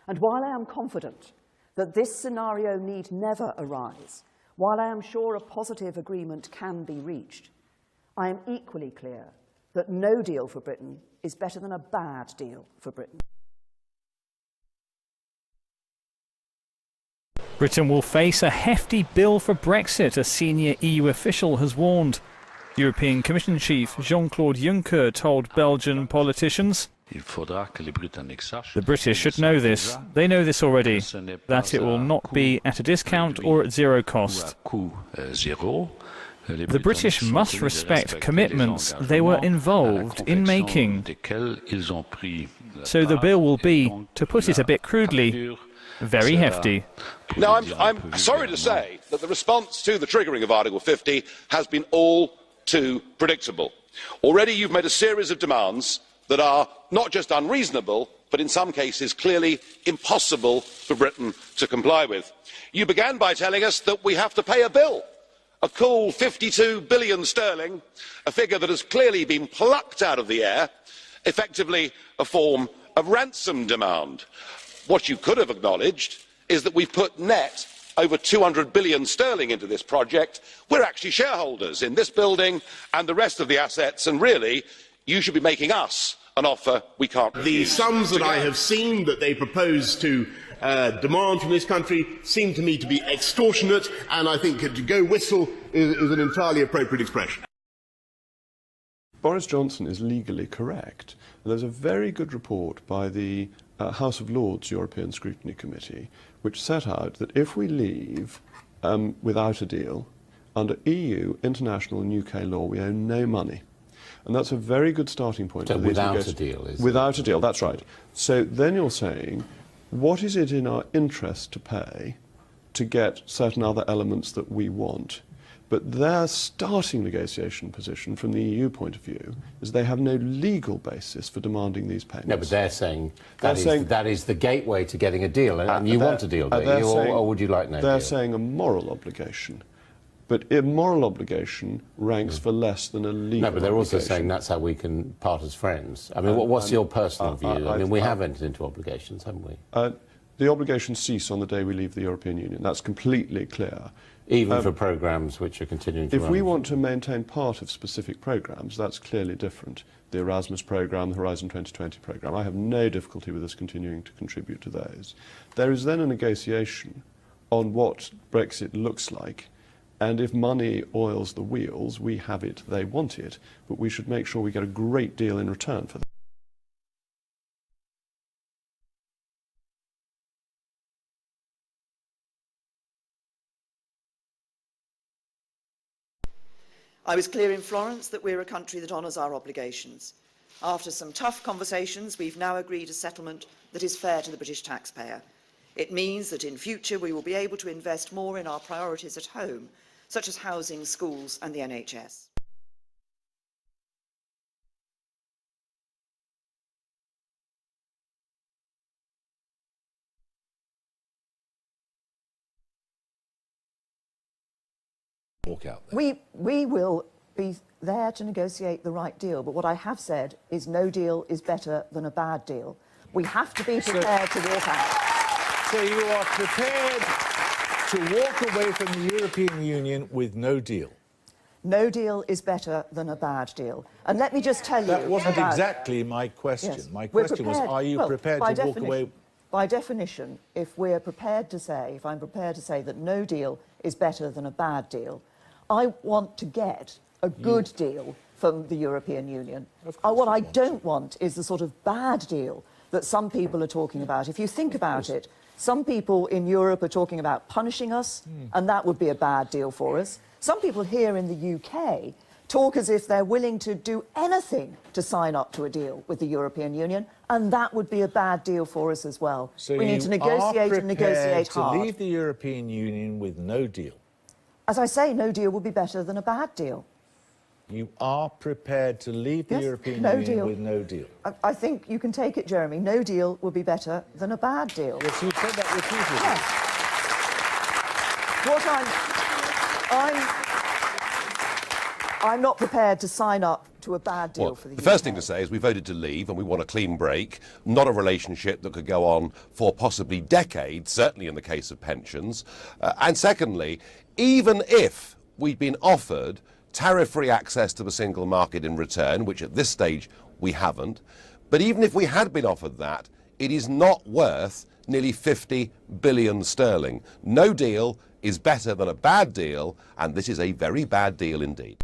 And while I am confident that this scenario need never arise, while I am sure a positive agreement can be reached, I am equally clear that no deal for Britain is better than a bad deal for Britain. Britain will face a hefty bill for Brexit, a senior EU official has warned. European Commission Chief Jean-Claude Juncker told Belgian politicians, "The British should know this. They know this already, that it will not be at a discount or at zero cost. The British must respect commitments they were involved in making. So the bill will be, to put it a bit crudely, very hefty." Now, I'm sorry to say that the response to the triggering of Article 50 has been all too predictable. Already you've made a series of demands that are not just unreasonable, but in some cases clearly impossible for Britain to comply with. You began by telling us that we have to pay a bill, a cool 52 billion sterling, a figure that has clearly been plucked out of the air, effectively a form of ransom demand. What you could have acknowledged is that we've put net over 200 billion sterling into this project. We're actually shareholders in this building and the rest of the assets, and really, you should be making us an offer we can't refuse. The sums that I have seen that they propose to demand from this country seem to me to be extortionate, and I think to go whistle is an entirely appropriate expression. Boris Johnson is legally correct. There's a very good report by the House of Lords European Scrutiny Committee which set out that if we leave without a deal, under EU, international and UK law, we owe no money. And that's a very good starting point. So without a deal, is without a deal, that's right. So then you're saying, what is it in our interest to pay to get certain other elements that we want? But their starting negotiation position from the EU point of view is they have no legal basis for demanding these payments. No, but they're saying that is the gateway to getting a deal, and you want a deal, don't you? Or would you like no deal? They're saying a moral obligation. But a moral obligation ranks for less than a legal obligation. No, but they're also saying that's how we can part as friends. I mean, what's your personal view? I mean, we have entered into obligations, haven't we? The obligations cease on the day we leave the European Union. That's completely clear. Even for programmes which are continuing to run? If we want to maintain part of specific programmes, that's clearly different. The Erasmus programme, the Horizon 2020 programme, I have no difficulty with us continuing to contribute to those. There is then a negotiation on what Brexit looks like, and if money oils the wheels, we have it, they want it, but we should make sure we get a great deal in return for that. I was clear in Florence that we're a country that honours our obligations. After some tough conversations, we've now agreed a settlement that is fair to the British taxpayer. It means that in future we will be able to invest more in our priorities at home, such as housing, schools and the NHS. Walk out there. We will be there to negotiate the right deal, but what I have said is no deal is better than a bad deal. We have to be prepared to walk out. So you are prepared to walk away from the European Union with no deal? No deal is better than a bad deal. And let me just tell you... That wasn't exactly my question. Yes, my question was, are you prepared to walk away... By definition, if I'm prepared to say that no deal is better than a bad deal, I want to get a good deal from the European Union. What I don't want is the sort of bad deal that some people are talking about. If you think about it, some people in Europe are talking about punishing us, and that would be a bad deal for us. Some people here in the UK talk as if they're willing to do anything to sign up to a deal with the European Union, and that would be a bad deal for us as well. So we need to negotiate and negotiate hard. to leave the European Union with no deal? As I say, no deal would be better than a bad deal. You are prepared to leave the European Union with no deal? I think you can take it, Jeremy. No deal would be better than a bad deal. Yes, you said that repeatedly. Yes. What I'm not prepared to sign up to a bad deal for the UK. The first thing to say is we voted to leave and we want a clean break, not a relationship that could go on for possibly decades, certainly in the case of pensions. And secondly, even if we'd been offered tariff-free access to the single market in return, which at this stage we haven't, but even if we had been offered that, it is not worth nearly 50 billion sterling. No deal is better than a bad deal, and this is a very bad deal indeed.